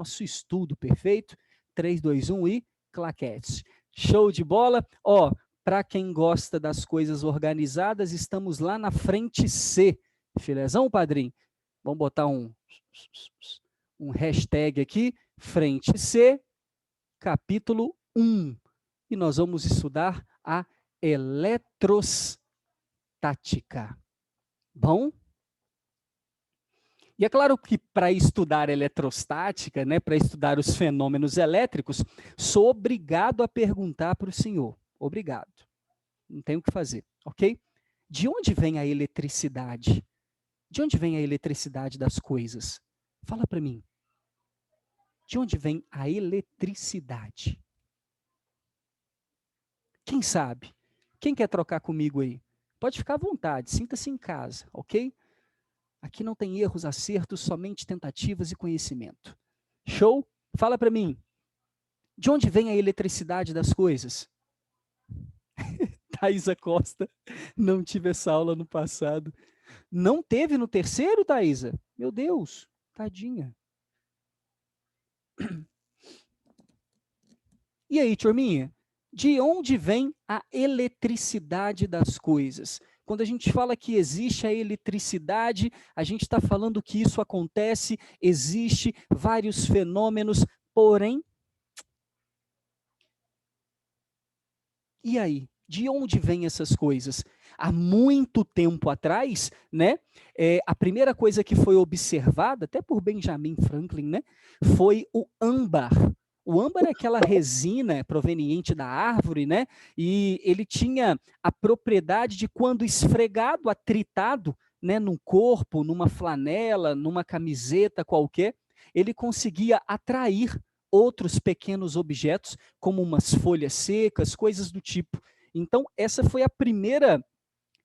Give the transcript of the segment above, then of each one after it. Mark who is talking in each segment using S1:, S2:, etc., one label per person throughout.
S1: nosso estudo, perfeito? 3, 2, 1 e claquete. Show de bola? Ó, para quem gosta das coisas organizadas, estamos lá na frente C. Filezão, padrinho? Vamos botar um hashtag aqui, frente C, capítulo 1. E nós vamos estudar a eletrostática. Bom? E é claro que para estudar eletrostática, né, para estudar os fenômenos elétricos, sou obrigado a perguntar para o senhor. Obrigado. Não tenho o que fazer, ok? De onde vem a eletricidade? De onde vem a eletricidade das coisas? Fala para mim. De onde vem a eletricidade? Quem sabe? Quem quer trocar comigo aí? Pode ficar à vontade, sinta-se em casa, ok? Aqui não tem erros, acertos, somente tentativas e conhecimento. Show? Fala para mim. De onde vem a eletricidade das coisas? Thaisa Costa, não tive essa aula no passado. Não teve no terceiro, Thaisa? Meu Deus, tadinha. E aí, turminha? De onde vem a eletricidade das coisas? Quando a gente fala que existe a eletricidade, a gente está falando que isso acontece, existe vários fenômenos, porém, e aí? De onde vêm essas coisas? Há muito tempo atrás, né, a primeira coisa que foi observada, até por Benjamin Franklin, né, foi o âmbar. O âmbar é aquela resina proveniente da árvore, né, e ele tinha a propriedade de, quando esfregado, atritado, né, num corpo, numa flanela, numa camiseta qualquer, ele conseguia atrair outros pequenos objetos, como umas folhas secas, coisas do tipo. Então, essa foi a primeira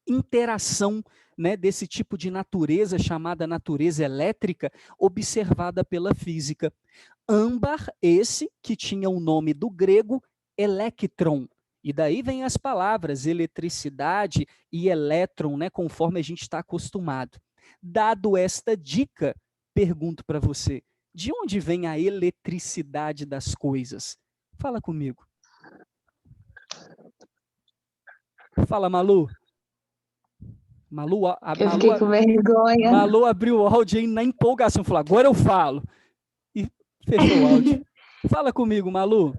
S1: interação, né, desse tipo de natureza, chamada natureza elétrica, observada pela física. Âmbar, esse que tinha o nome do grego elétron. E daí vem as palavras eletricidade e elétron, né, conforme a gente está acostumado. Dado esta dica, pergunto para você, de onde vem a eletricidade das coisas? Fala comigo. Fala, Malu.
S2: Eu fiquei com vergonha.
S1: Malu abriu o áudio aí na empolgação, falou, agora eu falo. E fechou o áudio. Fala comigo, Malu.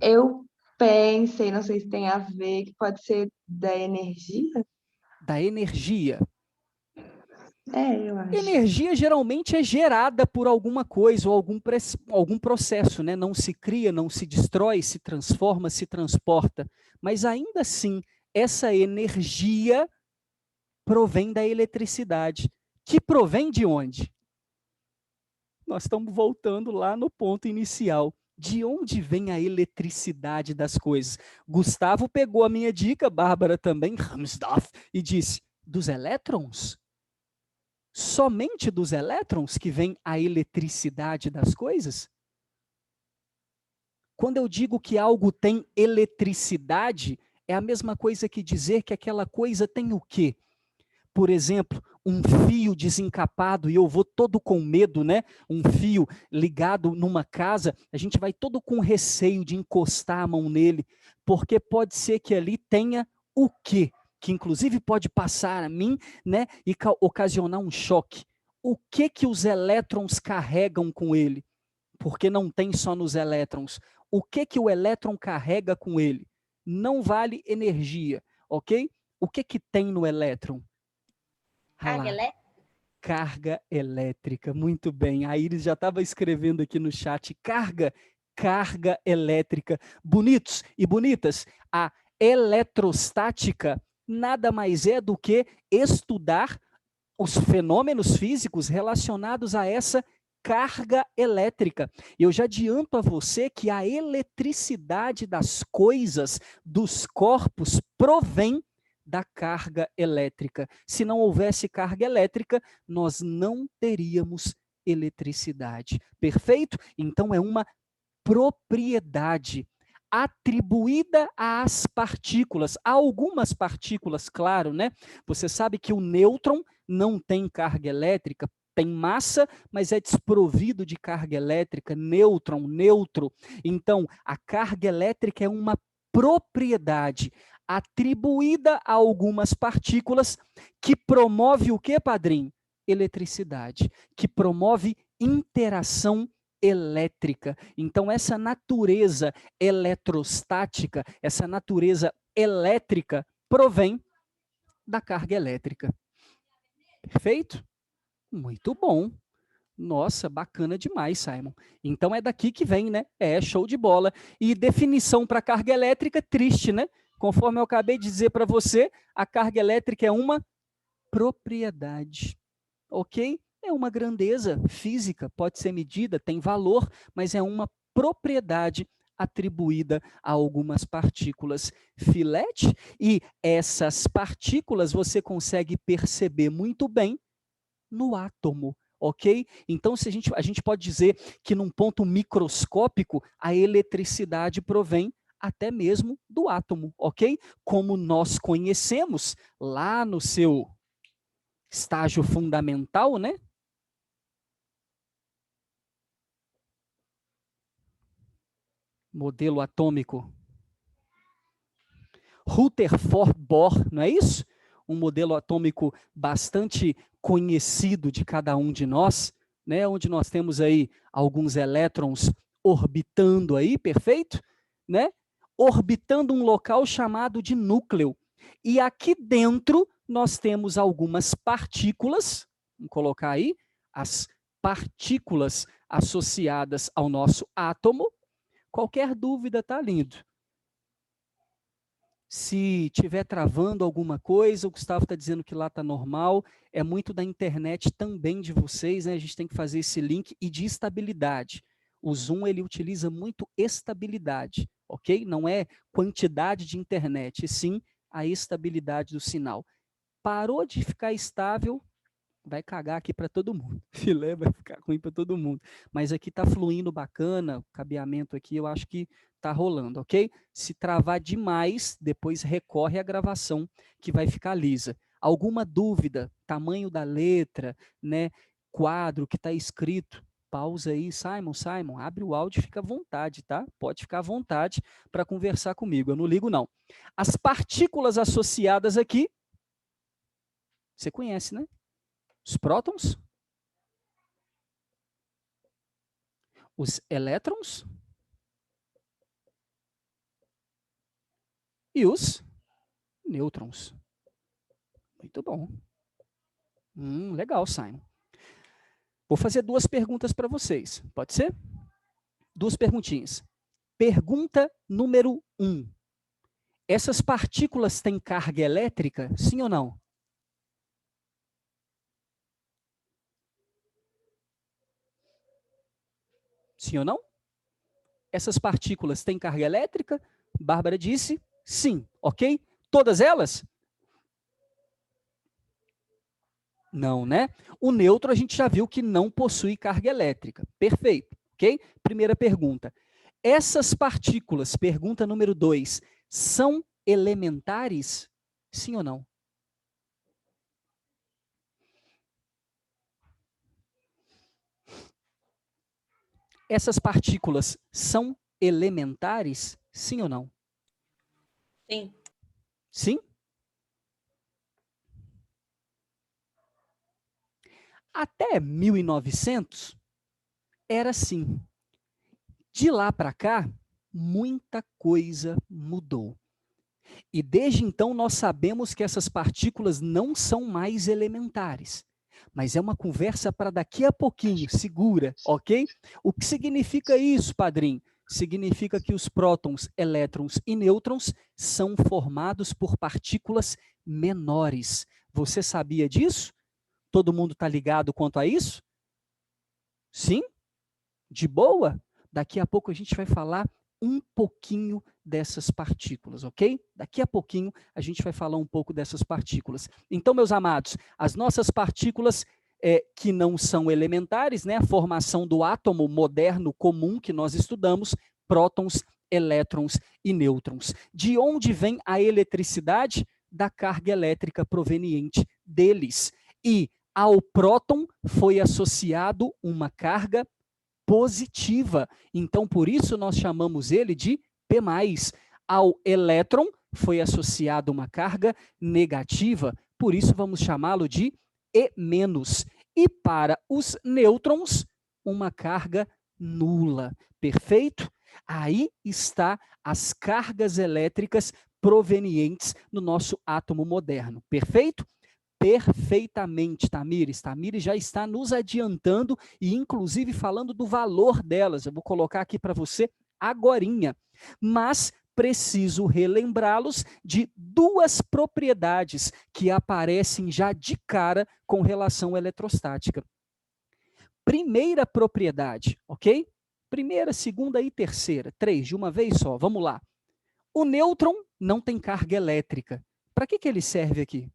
S2: Eu pensei, não sei se tem a ver, que pode ser da energia?
S1: Da energia.
S2: Eu acho.
S1: Energia geralmente é gerada por alguma coisa ou algum processo, né? Não se cria, não se destrói, se transforma, se transporta. Mas ainda assim, essa energia provém da eletricidade. Que provém de onde? Nós estamos voltando lá no ponto inicial. De onde vem a eletricidade das coisas? Gustavo pegou a minha dica, Bárbara também, Ramsdorff, e disse, dos elétrons? Somente dos elétrons que vem a eletricidade das coisas? Quando eu digo que algo tem eletricidade, é a mesma coisa que dizer que aquela coisa tem o quê? Por exemplo, um fio desencapado, e eu vou todo com medo, né? Um fio ligado numa casa, a gente vai todo com receio de encostar a mão nele, porque pode ser que ali tenha o quê? Que inclusive pode passar a mim, né? E ocasionar um choque. O que os elétrons carregam com ele? Porque não tem só nos elétrons. O que o elétron carrega com ele? Não vale energia, ok? O que tem no elétron?
S3: Carga elétrica?
S1: Carga elétrica, muito bem. A Iris já estava escrevendo aqui no chat, carga elétrica. Bonitos e bonitas, a eletrostática nada mais é do que estudar os fenômenos físicos relacionados a essa carga elétrica. Eu já adianto a você que a eletricidade das coisas, dos corpos, provém da carga elétrica. Se não houvesse carga elétrica, nós não teríamos eletricidade. Perfeito? Então é uma propriedade atribuída às partículas, a algumas partículas, claro, né? Você sabe que o nêutron não tem carga elétrica, tem massa, mas é desprovido de carga elétrica, nêutron, neutro. Então, a carga elétrica é uma propriedade atribuída a algumas partículas que promove o quê, padrinho? Eletricidade, que promove interação elétrica. Então, essa natureza eletrostática, essa natureza elétrica provém da carga elétrica. Perfeito? Muito bom. Nossa, bacana demais, Simon. Então é daqui que vem, né? É, show de bola. E definição para carga elétrica, triste, né? Conforme eu acabei de dizer para você, a carga elétrica é uma propriedade, ok? É uma grandeza física, pode ser medida, tem valor, mas é uma propriedade atribuída a algumas partículas filete, e essas partículas você consegue perceber muito bem no átomo, ok? Então, se a gente pode dizer que num ponto microscópico, a eletricidade provém até mesmo do átomo, ok? Como nós conhecemos lá no seu estágio fundamental, né? Modelo atômico. Rutherford Bohr, não é isso? Um modelo atômico bastante conhecido de cada um de nós, né? Onde nós temos aí alguns elétrons orbitando aí, perfeito? Né? Orbitando um local chamado de núcleo. E aqui dentro nós temos algumas partículas, vamos colocar aí, as partículas associadas ao nosso átomo. Qualquer dúvida, tá lindo. Se tiver travando alguma coisa, o Gustavo está dizendo que lá está normal, é muito da internet também de vocês, né? A gente tem que fazer esse link e de estabilidade. O Zoom, ele utiliza muito estabilidade, ok? Não é quantidade de internet, e sim a estabilidade do sinal. Parou de ficar estável, vai cagar aqui para todo mundo. Filé vai ficar ruim para todo mundo. Mas aqui está fluindo bacana, o cabeamento aqui eu acho que está rolando, ok? Se travar demais, depois recorre à gravação que vai ficar lisa. Alguma dúvida, tamanho da letra, né, quadro que está escrito, pausa aí, Simon, abre o áudio e fica à vontade, tá? Pode ficar à vontade para conversar comigo, eu não ligo não. As partículas associadas aqui, você conhece, né? Os prótons, os elétrons e os nêutrons. Muito bom. Legal, Simon. Vou fazer duas perguntas para vocês. Pode ser? Duas perguntinhas. Pergunta número 1. Essas partículas têm carga elétrica, sim ou não? Sim ou não? Essas partículas têm carga elétrica? Bárbara disse sim, ok? Todas elas? Não, né? O nêutron a gente já viu que não possui carga elétrica. Perfeito, ok? Primeira pergunta. Essas partículas, pergunta número 2, são elementares? Sim ou não? Essas partículas são elementares? Sim ou não?
S3: Sim.
S1: Sim? Até 1900, era assim. De lá para cá, muita coisa mudou. E desde então nós sabemos que essas partículas não são mais elementares. Mas é uma conversa para daqui a pouquinho, segura, ok? O que significa isso, padrinho? Significa que os prótons, elétrons e nêutrons são formados por partículas menores. Você sabia disso? Todo mundo está ligado quanto a isso? Sim? De boa? Daqui a pouco a gente vai falar um pouquinho dessas partículas, ok? Daqui a pouquinho a gente vai falar um pouco dessas partículas. Então, meus amados, as nossas partículas que não são elementares, né? A formação do átomo moderno comum que nós estudamos, prótons, elétrons e nêutrons. De onde vem a eletricidade? Da carga elétrica proveniente deles. E Ao próton foi associado uma carga positiva. Então, por isso, nós chamamos ele de P+. Ao elétron foi associada uma carga negativa, por isso vamos chamá-lo de E-. E para os nêutrons, uma carga nula. Perfeito? Aí está as cargas elétricas provenientes no nosso átomo moderno. Perfeito? Perfeitamente, Tamires. Tamires já está nos adiantando e, inclusive, falando do valor delas. Eu vou colocar aqui para você agorinha. Mas preciso relembrá-los de duas propriedades que aparecem já de cara com relação à eletrostática. Primeira propriedade, ok? Primeira, segunda e terceira. 3, de uma vez só. Vamos lá. O nêutron não tem carga elétrica. Para que ele serve aqui?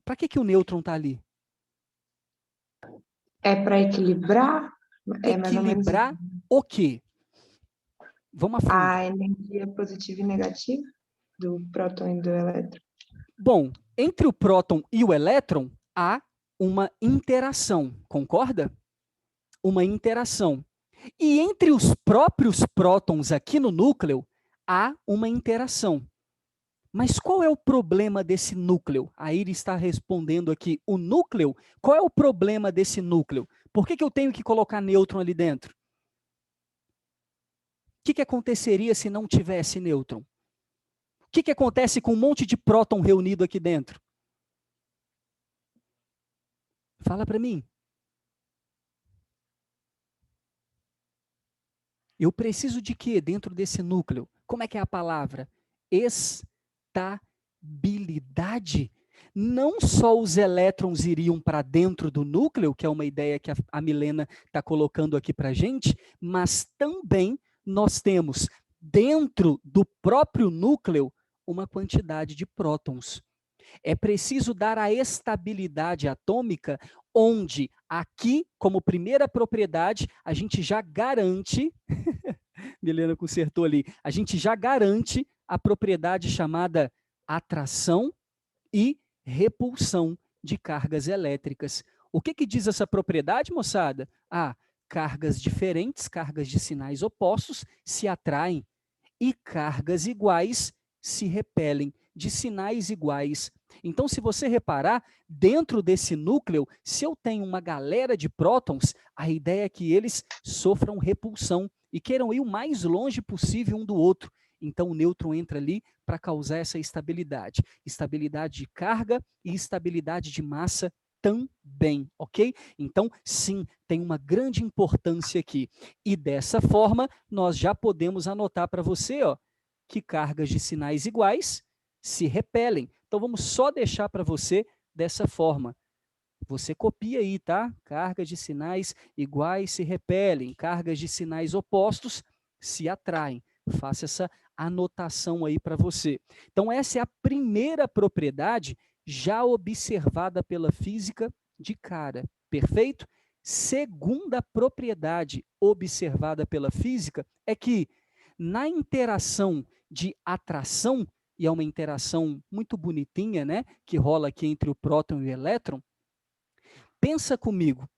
S1: Para que o nêutron está ali?
S2: É para equilibrar? É mais ou menos
S1: Equilibrar o quê? Vamos a fundo.
S2: a energia positiva e negativa do próton e do elétron.
S1: Bom, entre o próton e o elétron, há uma interação, concorda? Uma interação. E entre os próprios prótons aqui no núcleo, há uma interação. Mas qual é o problema desse núcleo? A Iris está respondendo aqui, o núcleo, qual é o problema desse núcleo? Por que eu tenho que colocar nêutron ali dentro? O que aconteceria se não tivesse nêutron? O que acontece com um monte de próton reunido aqui dentro? Fala para mim. Eu preciso de quê dentro desse núcleo? Como é que é a palavra? Estabilidade. Não só os elétrons iriam para dentro do núcleo, que é uma ideia que a Milena está colocando aqui para a gente, mas também nós temos dentro do próprio núcleo uma quantidade de prótons. É preciso dar a estabilidade atômica, onde aqui, como primeira propriedade, a gente já garante, Milena consertou ali, a gente já garante a propriedade chamada atração e repulsão de cargas elétricas. O que diz essa propriedade, moçada? Cargas diferentes, cargas de sinais opostos, se atraem e cargas iguais se repelem, de sinais iguais. Então, se você reparar, dentro desse núcleo, se eu tenho uma galera de prótons, a ideia é que eles sofram repulsão e queiram ir o mais longe possível um do outro. Então, o nêutron entra ali para causar essa estabilidade. Estabilidade de carga e estabilidade de massa também, ok? Então, sim, tem uma grande importância aqui. E dessa forma, nós já podemos anotar para você, que cargas de sinais iguais se repelem. Então, vamos só deixar para você dessa forma. Você copia aí, tá? Cargas de sinais iguais se repelem, cargas de sinais opostos se atraem. Faça essa anotação aí para você. Então, essa é a primeira propriedade já observada pela física de cara. Perfeito? Segunda propriedade observada pela física é que na interação de atração, e é uma interação muito bonitinha, né, que rola aqui entre o próton e o elétron, pensa comigo,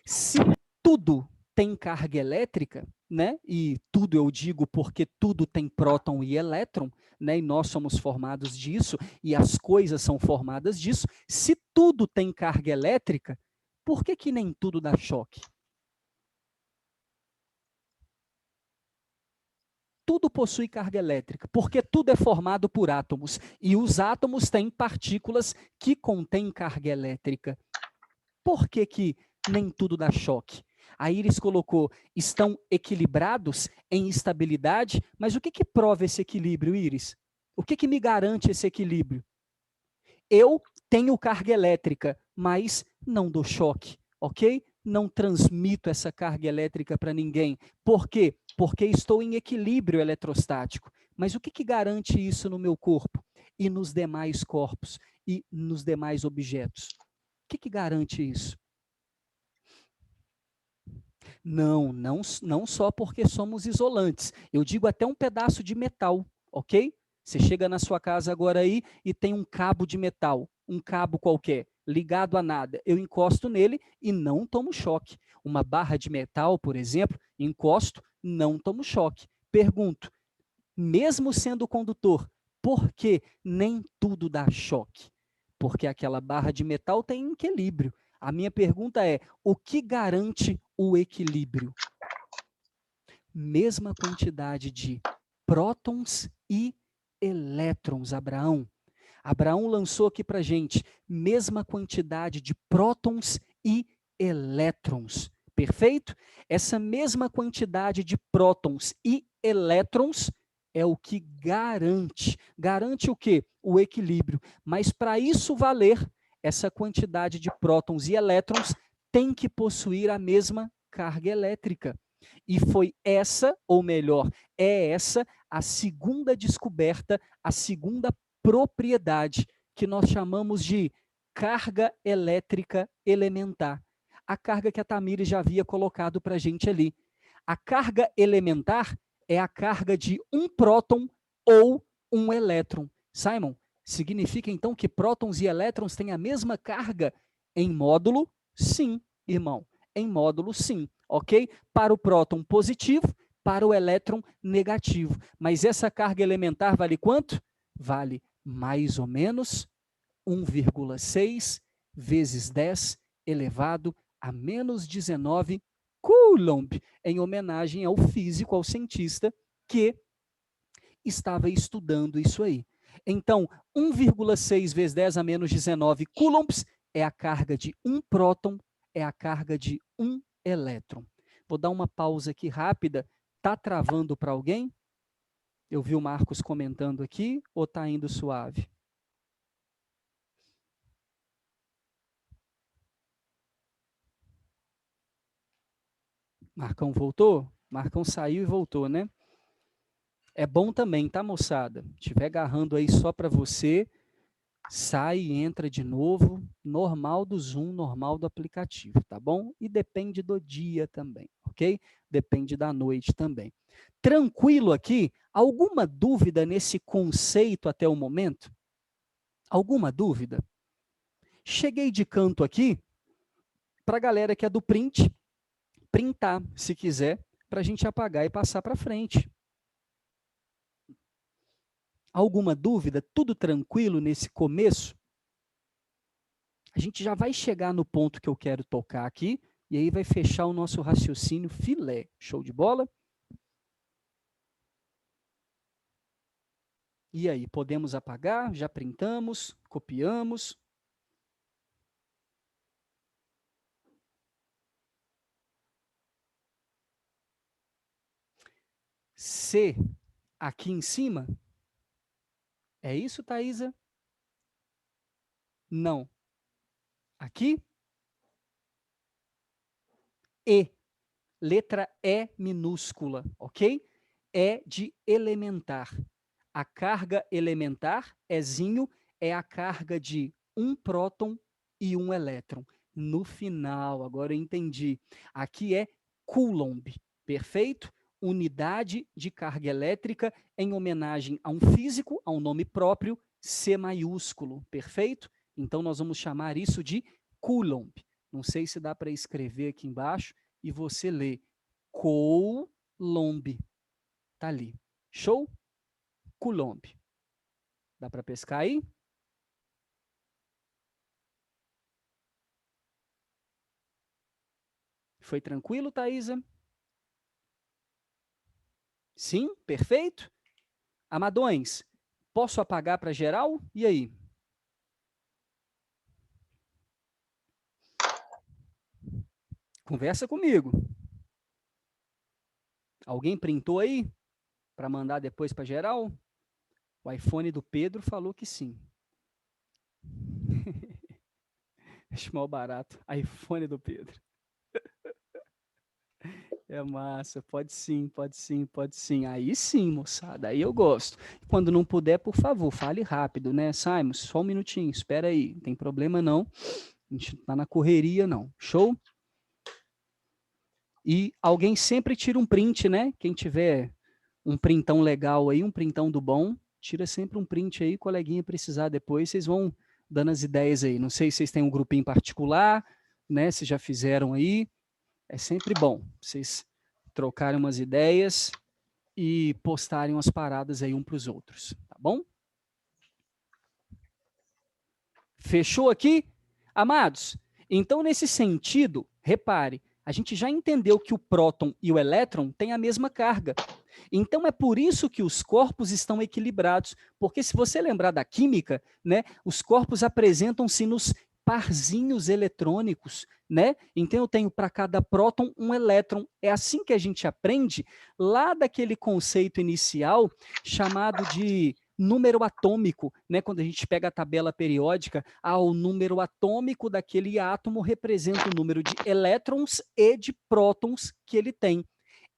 S1: se tudo tem carga elétrica, né, e tudo eu digo porque tudo tem próton e elétron, né, e nós somos formados disso, e as coisas são formadas disso, se tudo tem carga elétrica, por que nem tudo dá choque? Tudo possui carga elétrica, porque tudo é formado por átomos, e os átomos têm partículas que contêm carga elétrica. Por que nem tudo dá choque? A Iris colocou, estão equilibrados em estabilidade, mas o que prova esse equilíbrio, Iris? O que me garante esse equilíbrio? Eu tenho carga elétrica, mas não dou choque, ok? Não transmito essa carga elétrica para ninguém. Por quê? Porque estou em equilíbrio eletrostático. Mas o que garante isso no meu corpo? E nos demais corpos? E nos demais objetos? O que garante isso? Não só porque somos isolantes. Eu digo até um pedaço de metal, ok? Você chega na sua casa agora aí e tem um cabo de metal, um cabo qualquer, ligado a nada. Eu encosto nele e não tomo choque. Uma barra de metal, por exemplo, encosto, não tomo choque. Pergunto, mesmo sendo condutor, por que nem tudo dá choque? Porque aquela barra de metal tem equilíbrio. A minha pergunta é, o que garante o equilíbrio? Mesma quantidade de prótons e elétrons, Abraão. Abraão lançou aqui para gente, mesma quantidade de prótons e elétrons. Perfeito? Essa mesma quantidade de prótons e elétrons é o que garante. Garante o quê? O equilíbrio. Mas para isso valer, essa quantidade de prótons e elétrons tem que possuir a mesma carga elétrica. E foi essa, ou melhor, é essa a segunda descoberta, a segunda propriedade que nós chamamos de carga elétrica elementar. A carga que a Tamires já havia colocado para a gente ali. A carga elementar é a carga de um próton ou um elétron. Simon, significa então que prótons e elétrons têm a mesma carga em módulo? Sim, irmão, em módulo sim, ok? Para o próton positivo, para o elétron negativo. Mas essa carga elementar vale quanto? Vale mais ou menos 1,6 vezes 10 elevado a menos 19 Coulomb, em homenagem ao físico, ao cientista que estava estudando isso aí. Então, 1,6 vezes 10 a menos 19 coulombs é a carga de um próton, é a carga de um elétron. Vou dar uma pausa aqui rápida. Está travando para alguém? Eu vi o Marcos comentando aqui, ou está indo suave? Marcão voltou? Marcão saiu e voltou, né? É bom também, tá, moçada? Se estiver agarrando aí só para você, sai e entra de novo, normal do Zoom, normal do aplicativo, tá bom? E depende do dia também, ok? Depende da noite também. Tranquilo aqui? Alguma dúvida nesse conceito até o momento? Alguma dúvida? Cheguei de canto aqui, para a galera que é do print, printar, se quiser, para a gente apagar e passar para frente. Alguma dúvida? Tudo tranquilo nesse começo? A gente já vai chegar no ponto que eu quero tocar aqui, e aí vai fechar o nosso raciocínio filé. Show de bola? E aí, podemos apagar? Já printamos? Copiamos? C aqui em cima? É isso, Thaisa? Não. Aqui? E. Letra E minúscula, ok? É de elementar. A carga elementar, Ezinho, é a carga de um próton e um elétron. No final, agora eu entendi. Aqui é Coulomb, perfeito? Unidade de carga elétrica em homenagem a um físico, a um nome próprio, C maiúsculo, perfeito? Então nós vamos chamar isso de Coulomb. Não sei se dá para escrever aqui embaixo e você lê Coulomb. Tá ali. Show? Coulomb. Dá para pescar aí? Foi tranquilo, Thaisa? Sim? Perfeito? Amadões, posso apagar para geral? E aí? Conversa comigo. Alguém printou aí? Para mandar depois para geral? O iPhone do Pedro falou que sim. Acho mal barato. iPhone do Pedro. É massa, pode sim, pode sim, pode sim. Aí sim, moçada, aí eu gosto. Quando não puder, por favor, fale rápido, né, Simon? Só um minutinho, espera aí, não tem problema não. A gente não tá na correria, não. Show? E alguém sempre tira um print, né? Quem tiver um printão legal aí, um printão do bom, Tira sempre um print aí, coleguinha precisar depois, vocês vão dando as ideias aí. Não sei se vocês têm um grupinho particular, né? Se já fizeram aí. É sempre bom vocês trocarem umas ideias e postarem umas paradas aí um para os outros, tá bom? Fechou aqui? Amados, então nesse sentido, repare, a gente já entendeu que o próton e o elétron têm a mesma carga. Então é por isso que os corpos estão equilibrados, porque se você lembrar da química, né, os corpos apresentam-se nos parzinhos eletrônicos, né? Então eu tenho para cada próton um elétron. É assim que a gente aprende lá daquele conceito inicial chamado de número atômico, né? Quando a gente pega a tabela periódica, o número atômico daquele átomo representa o número de elétrons e de prótons que ele tem.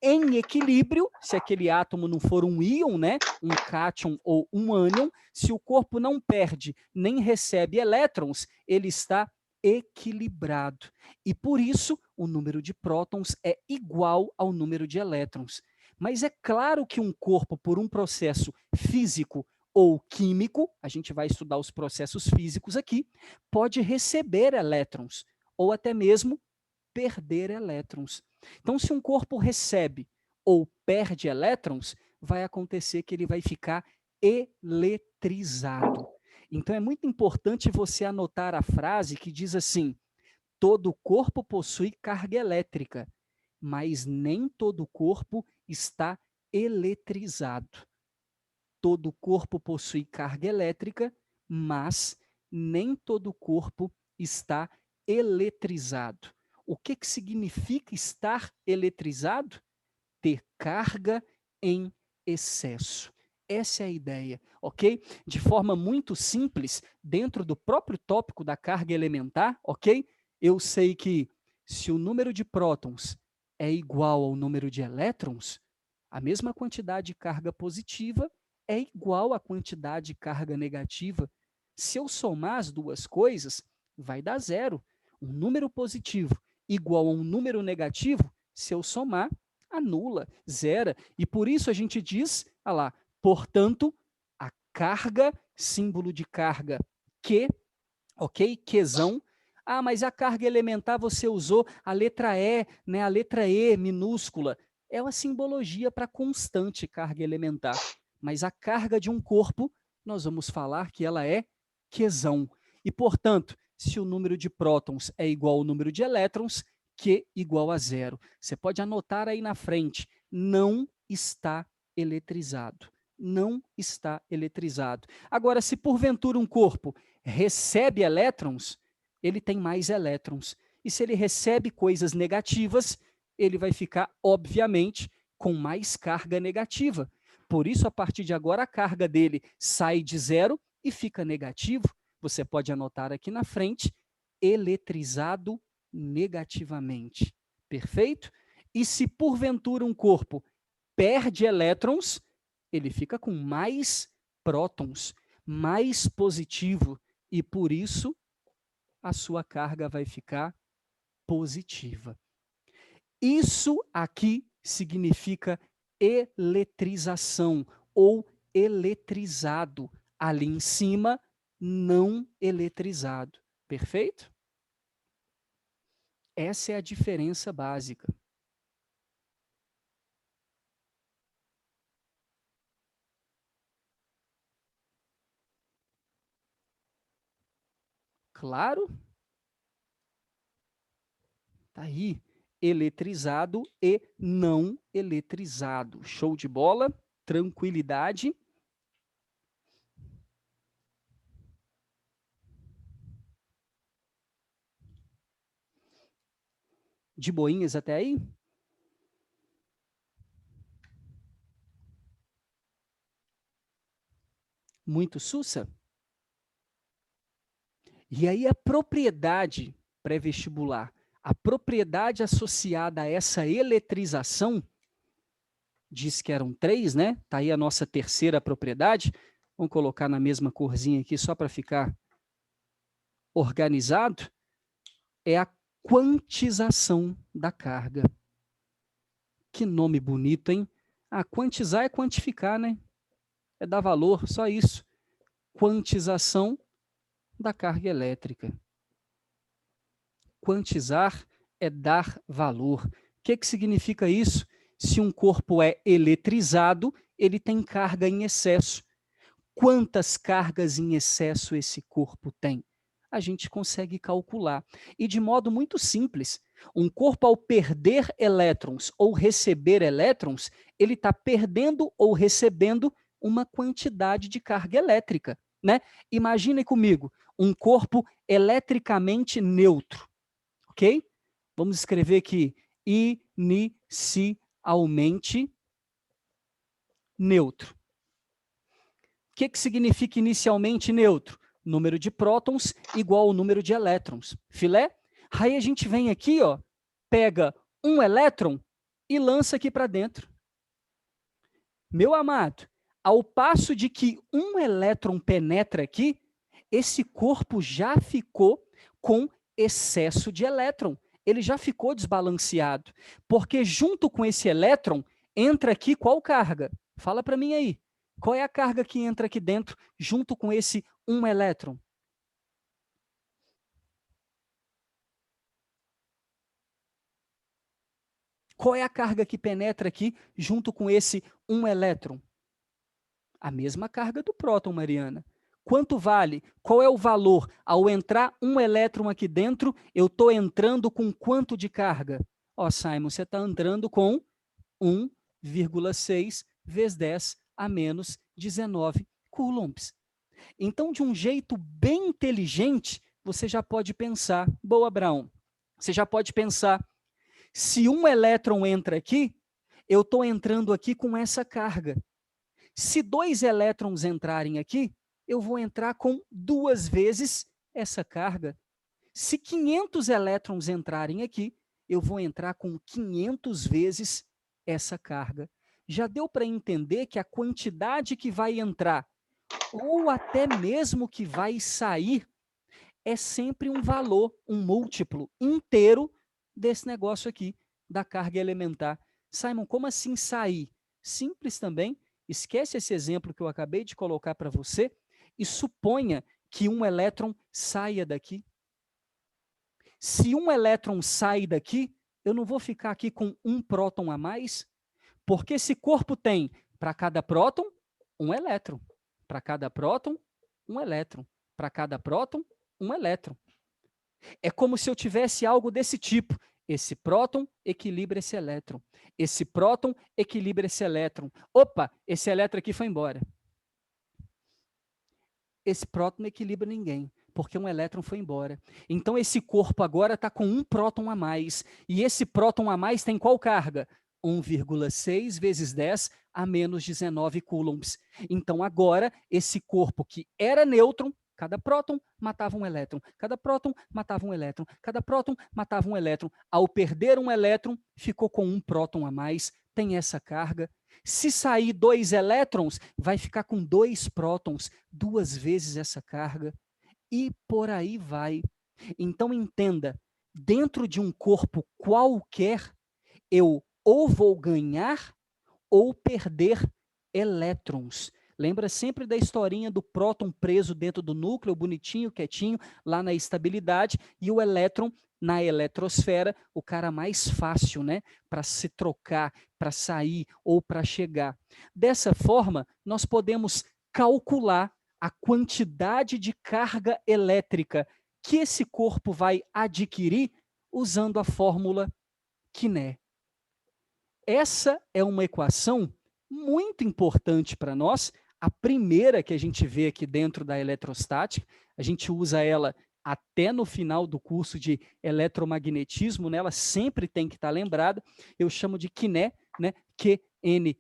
S1: Em equilíbrio, se aquele átomo não for um íon, né, um cátion ou um ânion, se o corpo não perde nem recebe elétrons, ele está equilibrado. E por isso, o número de prótons é igual ao número de elétrons. Mas é claro que um corpo, por um processo físico ou químico, a gente vai estudar os processos físicos aqui, pode receber elétrons, ou até mesmo perder elétrons. Então, se um corpo recebe ou perde elétrons, vai acontecer que ele vai ficar eletrizado. Então, é muito importante você anotar a frase que diz assim: todo corpo possui carga elétrica, mas nem todo corpo está eletrizado. Todo corpo possui carga elétrica, mas nem todo corpo está eletrizado. O que significa estar eletrizado? Ter carga em excesso. Essa é a ideia, ok? De forma muito simples, dentro do próprio tópico da carga elementar, ok? Eu sei que se o número de prótons é igual ao número de elétrons, a mesma quantidade de carga positiva é igual à quantidade de carga negativa. Se eu somar as duas coisas, vai dar zero. Um número positivo igual a um número negativo, se eu somar, anula, zera. E por isso a gente diz, portanto, a carga, símbolo de carga, Q, ok? Qzão. Mas a carga elementar você usou a letra E, né? A letra E minúscula. É uma simbologia para constante carga elementar. Mas a carga de um corpo, nós vamos falar que ela é Qzão. E, portanto, se o número de prótons é igual ao número de elétrons, Q igual a zero. Você pode anotar aí na frente, não está eletrizado. Não está eletrizado. Agora, se porventura um corpo recebe elétrons, ele tem mais elétrons. E se ele recebe coisas negativas, ele vai ficar, obviamente, com mais carga negativa. Por isso, a partir de agora, a carga dele sai de zero e fica negativo. Você pode anotar aqui na frente, eletrizado negativamente. Perfeito? E se porventura um corpo perde elétrons, ele fica com mais prótons, mais positivo, e por isso a sua carga vai ficar positiva. Isso aqui significa eletrização ou eletrizado. Ali em cima, não eletrizado. Perfeito? Essa é a diferença básica. Claro? Tá aí. Eletrizado e não eletrizado. Show de bola? Tranquilidade? De boinhas até aí? Muito sussa? E aí a propriedade pré-vestibular, a propriedade associada a essa eletrização, diz que eram 3, né? Tá aí a nossa terceira propriedade. Vamos colocar na mesma corzinha aqui só para ficar organizado. É a quantização da carga. Que nome bonito, hein? Quantizar é quantificar, né? é dar valor, só isso. Quantização da carga elétrica. Quantizar é dar valor. O que significa isso? Se um corpo é eletrizado, ele tem carga em excesso. Quantas cargas em excesso esse corpo tem? A gente consegue calcular. E de modo muito simples, um corpo ao perder elétrons ou receber elétrons, ele está perdendo ou recebendo uma quantidade de carga elétrica, né? Imagine comigo, um corpo eletricamente neutro, ok? Vamos escrever aqui, inicialmente neutro. O que significa inicialmente neutro? Número de prótons igual ao número de elétrons. Filé? Aí a gente vem aqui, ó, pega um elétron e lança aqui para dentro. Meu amado, ao passo de que um elétron penetra aqui, esse corpo já ficou com excesso de elétron. Ele já ficou desbalanceado. Porque junto com esse elétron, entra aqui qual carga? Fala para mim aí. Qual é a carga que entra aqui dentro, junto com esse um elétron? Qual é a carga que penetra aqui, junto com esse um elétron? A mesma carga do próton, Mariana. Quanto vale? Qual é o valor? Ao entrar um elétron aqui dentro, eu estou entrando com quanto de carga? Ó, Simon, você está entrando com 1,6 vezes 10 a menos 19 coulombs. Então, de um jeito bem inteligente, você já pode pensar, boa, Brown, você já pode pensar, se um elétron entra aqui, eu estou entrando aqui com essa carga. Se 2 elétrons entrarem aqui, eu vou entrar com 2 vezes essa carga. Se 500 elétrons entrarem aqui, eu vou entrar com 500 vezes essa carga. Já deu para entender que a quantidade que vai entrar, ou até mesmo que vai sair, é sempre um valor, um múltiplo inteiro desse negócio aqui, da carga elementar. Simon, como assim sair? Simples também. Esquece esse exemplo que eu acabei de colocar para você e suponha que um elétron saia daqui. Se um elétron sai daqui, eu não vou ficar aqui com um próton a mais, porque esse corpo tem, para cada próton, um elétron. Para cada próton, um elétron. Para cada próton, um elétron. É como se eu tivesse algo desse tipo. Esse próton equilibra esse elétron. Esse próton equilibra esse elétron. Opa, esse elétron aqui foi embora. Esse próton não equilibra ninguém, porque um elétron foi embora. Então esse corpo agora está com um próton a mais. E esse próton a mais tem qual carga? 1,6 vezes 10 a menos 19 coulombs. Então agora esse corpo que era nêutron, cada próton matava um elétron, cada próton matava um elétron, cada próton matava um elétron. Ao perder um elétron, ficou com um próton a mais, tem essa carga. Se sair 2 elétrons, vai ficar com 2 prótons, 2 vezes essa carga, e por aí vai. Então entenda, dentro de um corpo qualquer, eu ou vou ganhar ou perder elétrons. Lembra sempre da historinha do próton preso dentro do núcleo, bonitinho, quietinho, lá na estabilidade, e o elétron na eletrosfera, o cara mais fácil, né, para se trocar, para sair ou para chegar. Dessa forma, nós podemos calcular a quantidade de carga elétrica que esse corpo vai adquirir usando a fórmula Quiné. Essa é uma equação muito importante para nós, a primeira que a gente vê aqui dentro da eletrostática, a gente usa ela até no final do curso de eletromagnetismo, né? Ela sempre tem que estar lembrada, eu chamo de Quiné, né? QNE,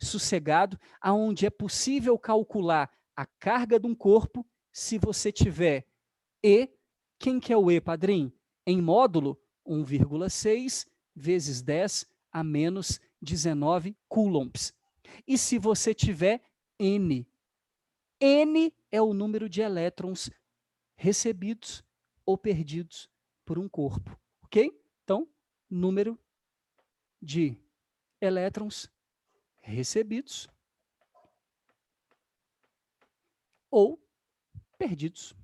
S1: sossegado, aonde é possível calcular a carga de um corpo se você tiver E, quem que é o E, padrinho? Em módulo, 1,6 vezes 10 a menos 19 coulombs. E se você tiver N? N é o número de elétrons recebidos ou perdidos por um corpo, ok? Então, número de elétrons recebidos ou perdidos.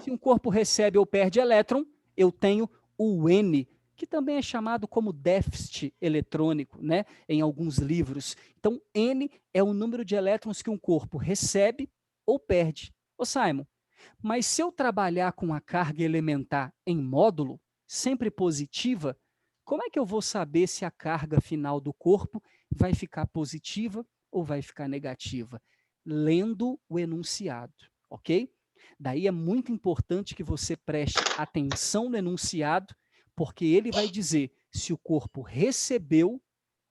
S1: Se um corpo recebe ou perde elétron, eu tenho o N, que também é chamado como déficit eletrônico, né, em alguns livros. Então, N é o número de elétrons que um corpo recebe ou perde. Ô Simon, mas se eu trabalhar com a carga elementar em módulo, sempre positiva, como é que eu vou saber se a carga final do corpo vai ficar positiva ou vai ficar negativa? Lendo o enunciado, ok? Daí é muito importante que você preste atenção no enunciado, porque ele vai dizer se o corpo recebeu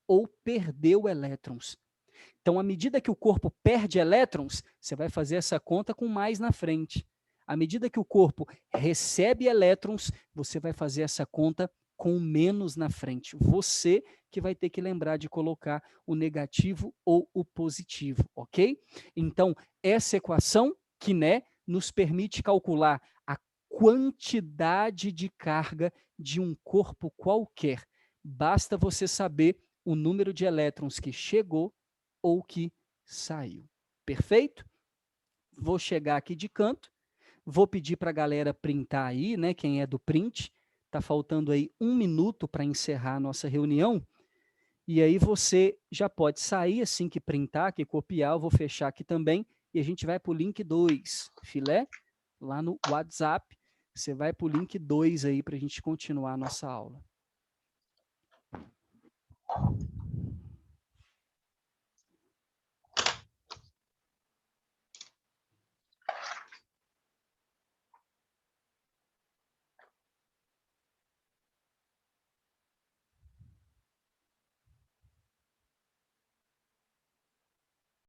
S1: ou perdeu elétrons. Então, à medida que o corpo perde elétrons, você vai fazer essa conta com mais na frente. À medida que o corpo recebe elétrons, você vai fazer essa conta com menos na frente. Você que vai ter que lembrar de colocar o negativo ou o positivo, ok? Então, essa equação, que, né, nos permite calcular a quantidade de carga de um corpo qualquer. Basta você saber o número de elétrons que chegou ou que saiu. Perfeito? Vou chegar aqui de canto, vou pedir para a galera printar aí, né? Quem é do print, tá faltando aí 1 minuto para encerrar a nossa reunião. E aí você já pode sair assim que printar, que copiar, eu vou fechar aqui também, e a gente vai para o link 2, filé, lá no WhatsApp, você vai para o link 2 aí para a gente continuar a nossa aula.